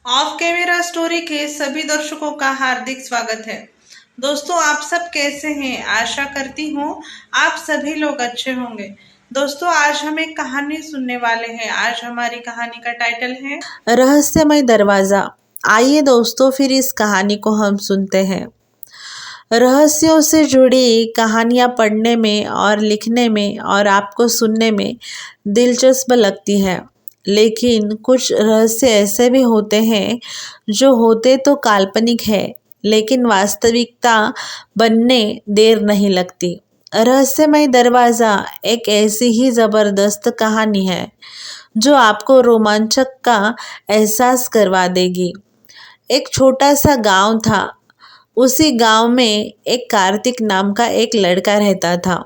Of camera story के सभी दर्शकों का हार्दिक स्वागत है। दोस्तों, आप सब कैसे हैं? आशा करती हूँ आप सभी लोग अच्छे होंगे। दोस्तों, आज हम एक कहानी सुनने वाले हैं। आज हमारी कहानी का टाइटल है रहस्यमय दरवाजा। आइए दोस्तों, फिर इस कहानी को हम सुनते हैं। रहस्यों से जुड़ी कहानियाँ पढ़ने में और लिखने में और आपको सुनने में दिलचस्प लगती है, लेकिन कुछ रहस्य ऐसे भी होते हैं जो होते तो काल्पनिक है, लेकिन वास्तविकता बनने देर नहीं लगती। रहस्यमय दरवाज़ा एक ऐसी ही ज़बरदस्त कहानी है जो आपको रोमांचक का एहसास करवा देगी। एक छोटा सा गांव था। उसी गांव में एक कार्तिक नाम का एक लड़का रहता था।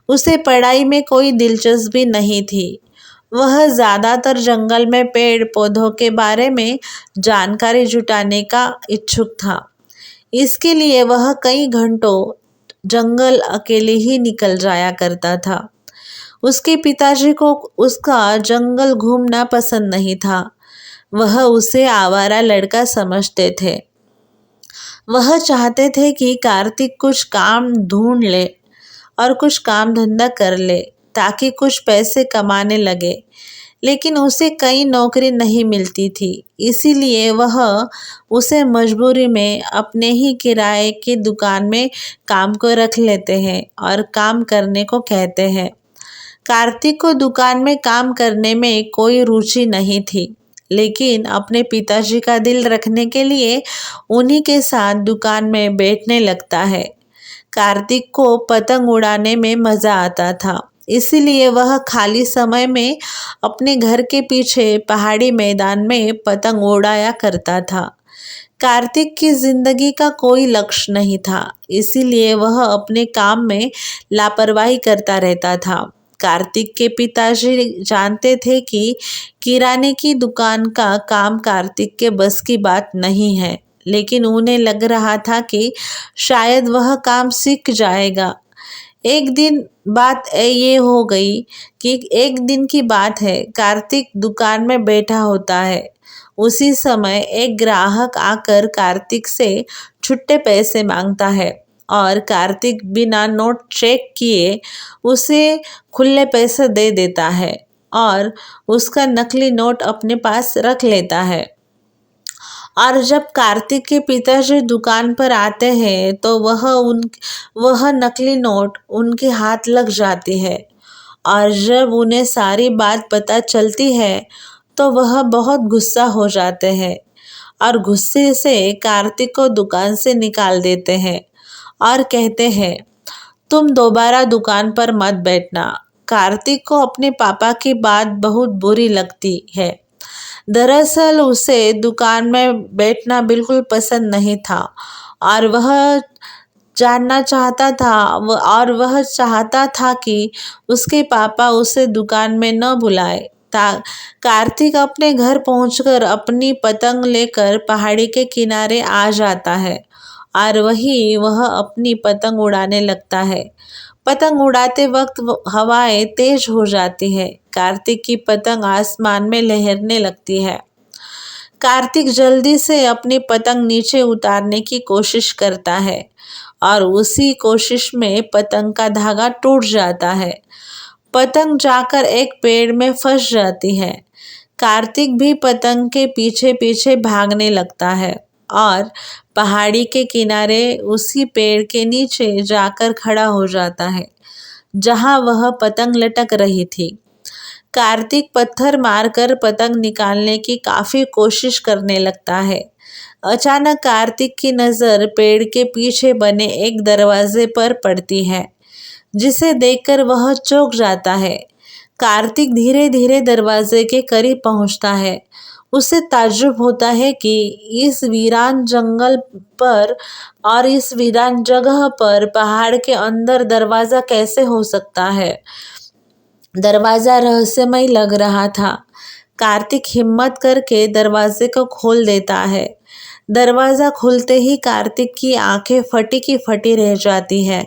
उसे पढ़ाई में कोई दिलचस्पी नहीं थी। वह ज़्यादातर जंगल में पेड़ पौधों के बारे में जानकारी जुटाने का इच्छुक था। इसके लिए वह कई घंटों जंगल अकेले ही निकल जाया करता था। उसके पिताजी को उसका जंगल घूमना पसंद नहीं था। वह उसे आवारा लड़का समझते थे। वह चाहते थे कि कार्तिक कुछ काम ढूंढ ले और कुछ काम धंधा कर ले ताकि कुछ पैसे कमाने लगे, लेकिन उसे कई नौकरी नहीं मिलती थी। इसीलिए वह उसे मजबूरी में अपने ही किराए की दुकान में काम को रख लेते हैं और काम करने को कहते हैं। कार्तिक को दुकान में काम करने में कोई रुचि नहीं थी, लेकिन अपने पिताजी का दिल रखने के लिए उन्हीं के साथ दुकान में बैठने लगता है। कार्तिक को पतंग उड़ाने में मज़ा आता था, इसीलिए वह खाली समय में अपने घर के पीछे पहाड़ी मैदान में पतंग उड़ाया करता था। कार्तिक की जिंदगी का कोई लक्ष्य नहीं था, इसीलिए वह अपने काम में लापरवाही करता रहता था। कार्तिक के पिताजी जानते थे कि किराने की दुकान का काम कार्तिक के बस की बात नहीं है, लेकिन उन्हें लग रहा था कि शायद वह काम सीख जाएगा। एक दिन बात ये हो गई कि एक दिन की बात है, कार्तिक दुकान में बैठा होता है। उसी समय एक ग्राहक आकर कार्तिक से छुट्टे पैसे मांगता है और कार्तिक बिना नोट चेक किए उसे खुले पैसे दे देता है और उसका नकली नोट अपने पास रख लेता है। और जब कार्तिक के पिताजी दुकान पर आते हैं तो वह नकली नोट उनके हाथ लग जाती है। और जब उन्हें सारी बात पता चलती है तो वह बहुत गुस्सा हो जाते हैं और गुस्से से कार्तिक को दुकान से निकाल देते हैं और कहते हैं, तुम दोबारा दुकान पर मत बैठना। कार्तिक को अपने पापा की बात बहुत बुरी लगती है। दरअसल उसे दुकान में बैठना बिल्कुल पसंद नहीं था और वह चाहता था कि उसके पापा उसे दुकान में न बुलाए। कार्तिक अपने घर पहुंचकर अपनी पतंग लेकर पहाड़ी के किनारे आ जाता है और वह अपनी पतंग उड़ाने लगता है। पतंग उड़ाते वक्त हवाएं तेज हो जाती है। कार्तिक की पतंग आसमान में लहरने लगती है। कार्तिक जल्दी से अपनी पतंग नीचे उतारने की कोशिश करता है और उसी कोशिश में पतंग का धागा टूट जाता है। पतंग जाकर एक पेड़ में फंस जाती है। कार्तिक भी पतंग के पीछे पीछे भागने लगता है और पहाड़ी के किनारे उसी पेड़ के नीचे जाकर खड़ा हो जाता है जहां वह पतंग लटक रही थी। कार्तिक पत्थर मारकर पतंग निकालने की काफी कोशिश करने लगता है। अचानक कार्तिक की नज़र पेड़ के पीछे बने एक दरवाजे पर पड़ती है, जिसे देखकर वह चौंक जाता है। कार्तिक धीरे धीरे दरवाजे के करीब पहुंचता है। उसे ताज्जुब होता है कि इस वीरान जंगल पर और इस वीरान जगह पर पहाड़ के अंदर दरवाज़ा कैसे हो सकता है। दरवाज़ा रहस्यमय लग रहा था। कार्तिक हिम्मत करके दरवाजे को खोल देता है। दरवाज़ा खुलते ही कार्तिक की आंखें फटी की फटी रह जाती है,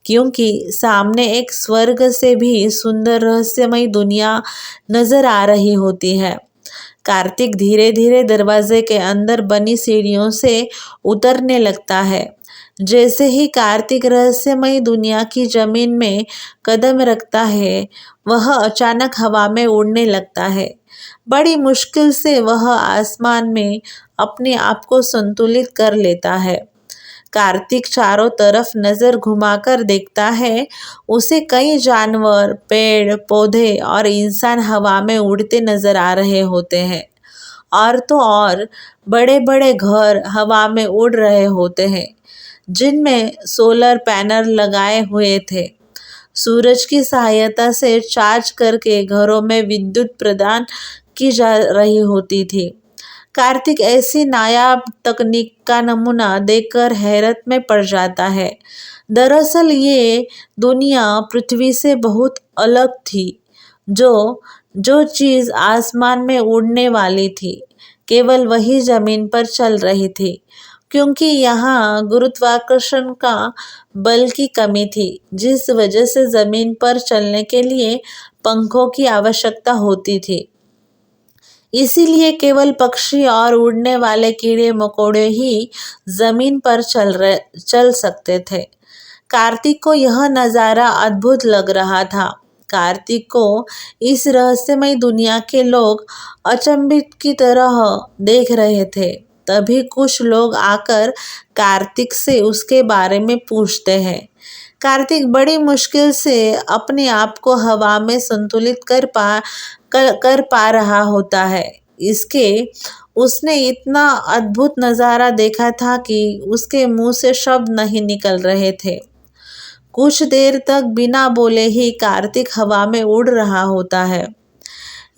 क्योंकि सामने एक स्वर्ग से भी सुंदर रहस्यमय दुनिया नजर आ रही होती है। कार्तिक धीरे धीरे दरवाजे के अंदर बनी सीढ़ियों से उतरने लगता है। जैसे ही कार्तिक रहस्यमयी दुनिया की जमीन में कदम रखता है, वह अचानक हवा में उड़ने लगता है। बड़ी मुश्किल से वह आसमान में अपने आप को संतुलित कर लेता है। कार्तिक चारों तरफ नजर घुमाकर देखता है। उसे कई जानवर, पेड़ पौधे और इंसान हवा में उड़ते नजर आ रहे होते हैं। और तो और बड़े बड़े घर हवा में उड़ रहे होते हैं, जिनमें सोलर पैनल लगाए हुए थे। सूरज की सहायता से चार्ज करके घरों में विद्युत प्रदान की जा रही होती थी। कार्तिक ऐसी नायाब तकनीक का नमूना देखकर हैरत में पड़ जाता है। दरअसल ये दुनिया पृथ्वी से बहुत अलग थी। जो जो चीज़ आसमान में उड़ने वाली थी, केवल वही जमीन पर चल रही थी, क्योंकि यहाँ गुरुत्वाकर्षण का बल की कमी थी, जिस वजह से जमीन पर चलने के लिए पंखों की आवश्यकता होती थी। इसीलिए केवल पक्षी और उड़ने वाले कीड़े मकोड़े ही जमीन पर चल सकते थे। कार्तिक को यह नज़ारा अद्भुत लग रहा था। कार्तिक को इस रहस्यमय दुनिया के लोग अचंभित की तरह देख रहे थे। तभी कुछ लोग आकर कार्तिक से उसके बारे में पूछते हैं। कार्तिक बड़ी मुश्किल से अपने आप को हवा में संतुलित कर पा रहा होता है। उसने इतना अद्भुत नज़ारा देखा था कि उसके मुंह से शब्द नहीं निकल रहे थे। कुछ देर तक बिना बोले ही कार्तिक हवा में उड़ रहा होता है।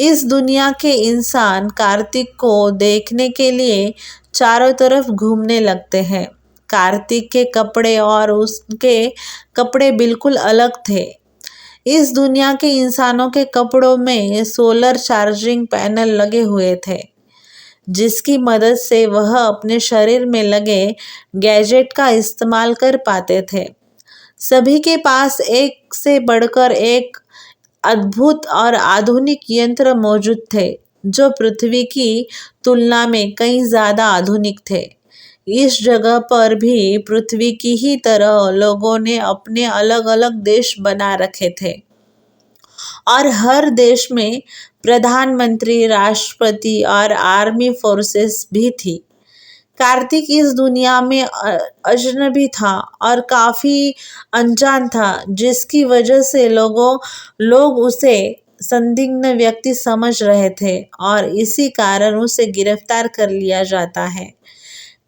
इस दुनिया के इंसान कार्तिक को देखने के लिए चारों तरफ घूमने लगते हैं। कार्तिक के कपड़े और उसके कपड़े बिल्कुल अलग थे। इस दुनिया के इंसानों के कपड़ों में सोलर चार्जिंग पैनल लगे हुए थे, जिसकी मदद से वह अपने शरीर में लगे गैजेट का इस्तेमाल कर पाते थे। सभी के पास एक से बढ़कर एक अद्भुत और आधुनिक यंत्र मौजूद थे, जो पृथ्वी की तुलना में कहीं ज़्यादा आधुनिक थे। इस जगह पर भी पृथ्वी की ही तरह लोगों ने अपने अलग अलग देश बना रखे थे और हर देश में प्रधानमंत्री, राष्ट्रपति और आर्मी फोर्सेस भी थी। कार्तिक इस दुनिया में अजनबी था और काफ़ी अनजान था, जिसकी वजह से लोग उसे संदिग्ध व्यक्ति समझ रहे थे और इसी कारण उसे गिरफ्तार कर लिया जाता है।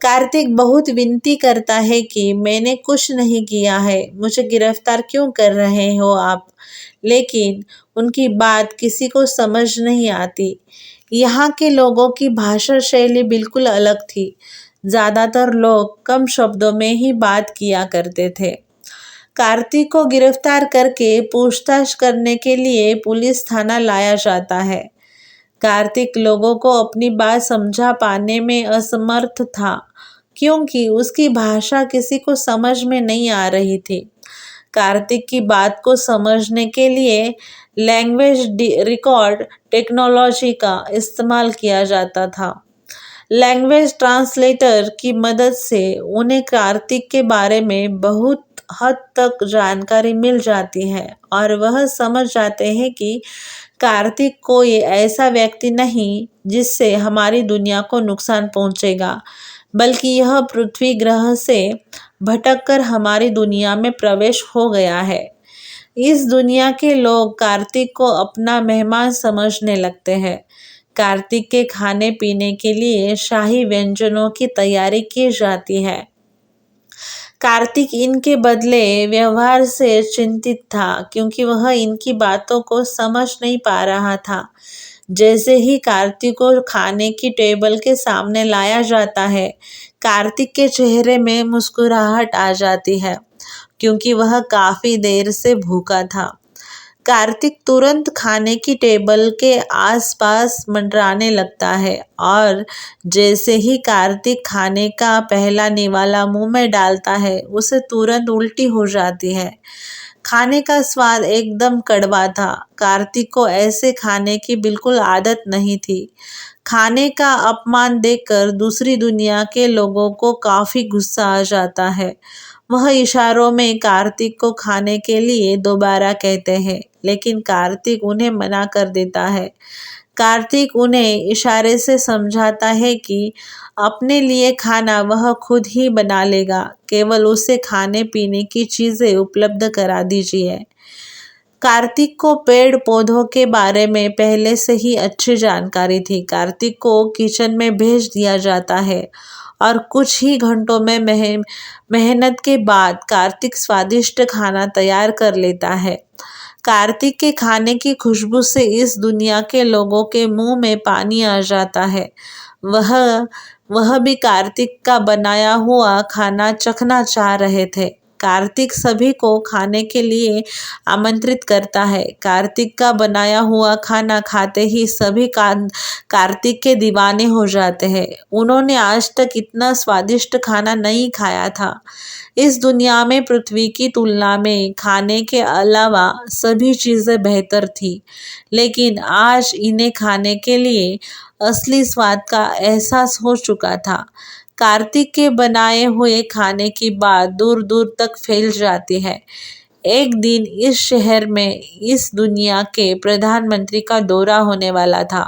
कार्तिक बहुत विनती करता है कि मैंने कुछ नहीं किया है, मुझे गिरफ्तार क्यों कर रहे हो आप? लेकिन उनकी बात किसी को समझ नहीं आती। यहाँ के लोगों की भाषा शैली बिल्कुल अलग थी। ज़्यादातर लोग कम शब्दों में ही बात किया करते थे। कार्तिक को गिरफ्तार करके पूछताछ करने के लिए पुलिस थाना लाया जाता है। कार्तिक लोगों को अपनी बात समझा पाने में असमर्थ था, क्योंकि उसकी भाषा किसी को समझ में नहीं आ रही थी। कार्तिक की बात को समझने के लिए लैंग्वेज रिकॉर्ड टेक्नोलॉजी का इस्तेमाल किया जाता था। लैंग्वेज ट्रांसलेटर की मदद से उन्हें कार्तिक के बारे में बहुत हद तक जानकारी मिल जाती है और वह समझ जाते हैं कि कार्तिक कोई ऐसा व्यक्ति नहीं जिससे हमारी दुनिया को नुकसान पहुंचेगा, बल्कि यह पृथ्वी ग्रह से भटककर हमारी दुनिया में प्रवेश हो गया है। इस दुनिया के लोग कार्तिक को अपना मेहमान समझने लगते हैं। कार्तिक के खाने पीने के लिए शाही व्यंजनों की तैयारी की जाती है। कार्तिक इनके बदले व्यवहार से चिंतित था, क्योंकि वह इनकी बातों को समझ नहीं पा रहा था। जैसे ही कार्तिक को खाने की टेबल के सामने लाया जाता है, कार्तिक के चेहरे में मुस्कुराहट आ जाती है, क्योंकि वह काफ़ी देर से भूखा था। कार्तिक तुरंत खाने की टेबल के आसपास मंडराने लगता है और जैसे ही कार्तिक खाने का पहला निवाला मुंह में डालता है, उसे तुरंत उल्टी हो जाती है। खाने का स्वाद एकदम कड़वा था। कार्तिक को ऐसे खाने की बिल्कुल आदत नहीं थी। खाने का अपमान देखकर दूसरी दुनिया के लोगों को काफ़ी गुस्सा आ जाता है। वह इशारों में कार्तिक को खाने के लिए दोबारा कहते हैं, लेकिन कार्तिक उन्हें मना कर देता है। कार्तिक उन्हें इशारे से समझाता है कि अपने लिए खाना वह खुद ही बना लेगा, केवल उसे खाने पीने की चीज़ें उपलब्ध करा दीजिए। कार्तिक को पेड़ पौधों के बारे में पहले से ही अच्छी जानकारी थी। कार्तिक को किचन में भेज दिया जाता है और कुछ ही घंटों में मेहनत के बाद कार्तिक स्वादिष्ट खाना तैयार कर लेता है। कार्तिक के खाने की खुशबू से इस दुनिया के लोगों के मुंह में पानी आ जाता है। वह भी कार्तिक का बनाया हुआ खाना चखना चाह रहे थे। कार्तिक सभी को खाने के लिए आमंत्रित करता है। कार्तिक का बनाया हुआ खाना खाते ही सभी कार्तिक के दीवाने हो जाते हैं। उन्होंने आज तक इतना स्वादिष्ट खाना नहीं खाया था। इस दुनिया में पृथ्वी की तुलना में खाने के अलावा सभी चीज़ें बेहतर थी, लेकिन आज इन्हें खाने के लिए असली स्वाद का एहसास हो चुका था। कार्तिक के बनाए हुए खाने की बात दूर दूर तक फैल जाती है। एक दिन इस शहर में इस दुनिया के प्रधानमंत्री का दौरा होने वाला था,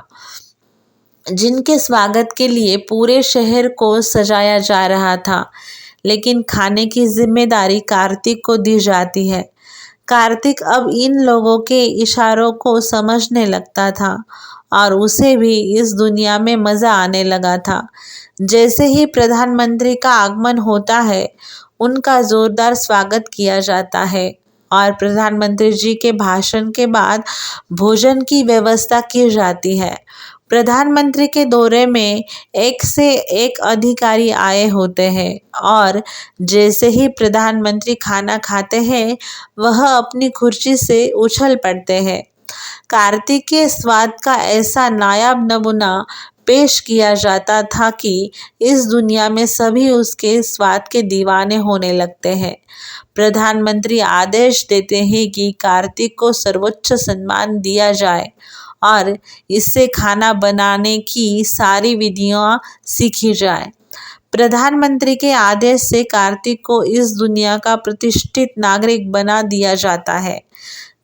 जिनके स्वागत के लिए पूरे शहर को सजाया जा रहा था, लेकिन खाने की जिम्मेदारी कार्तिक को दी जाती है। कार्तिक अब इन लोगों के इशारों को समझने लगता था और उसे भी इस दुनिया में मज़ा आने लगा था। जैसे ही प्रधानमंत्री का आगमन होता है, उनका जोरदार स्वागत किया जाता है और प्रधानमंत्री जी के भाषण के बाद भोजन की व्यवस्था की जाती है। प्रधानमंत्री के दौरे में एक से एक अधिकारी आए होते हैं और जैसे ही प्रधानमंत्री खाना खाते हैं, वह अपनी कुर्सी से उछल पड़ते हैं। कार्तिक के स्वाद का ऐसा नायाब नमूना पेश किया जाता था कि इस दुनिया में सभी उसके स्वाद के दीवाने होने लगते हैं। प्रधानमंत्री आदेश देते हैं कि कार्तिक को सर्वोच्च सम्मान दिया जाए और इससे खाना बनाने की सारी विधियाँ सीखी जाए। प्रधानमंत्री के आदेश से कार्तिक को इस दुनिया का प्रतिष्ठित नागरिक बना दिया जाता है।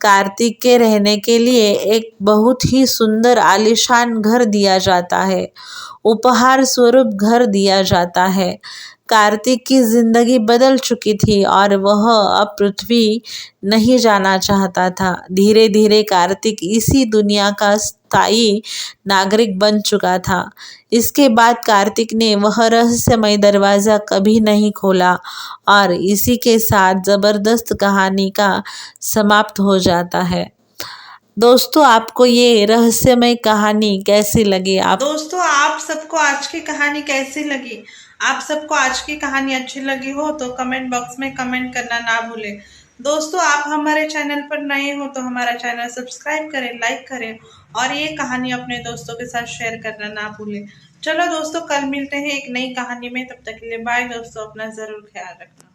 कार्तिक के रहने के लिए एक बहुत ही सुंदर आलीशान घर दिया जाता है, उपहार स्वरूप घर दिया जाता है। कार्तिक की जिंदगी बदल चुकी थी और वह अब पृथ्वी नहीं जाना चाहता था। धीरे धीरे कार्तिक इसी दुनिया का स्थायी नागरिक बन चुका था। इसके बाद कार्तिक ने वह रहस्यमय दरवाज़ा कभी नहीं खोला और इसी के साथ ज़बरदस्त कहानी का समाप्त हो जाता है। दोस्तों, आपको ये रहस्यमय कहानी कैसी लगी? दोस्तों, आप सबको आज की कहानी कैसी लगी? आप सबको आज की कहानी अच्छी लगी हो तो कमेंट बॉक्स में कमेंट करना ना भूलें। दोस्तों, आप हमारे चैनल पर नए हो तो हमारा चैनल सब्सक्राइब करें, लाइक करें और ये कहानी अपने दोस्तों के साथ शेयर करना ना भूलें। चलो दोस्तों, कल मिलते हैं एक नई कहानी में। तब तक के लिए बाय दोस्तों, अपना ज़रूर ख्याल रखना।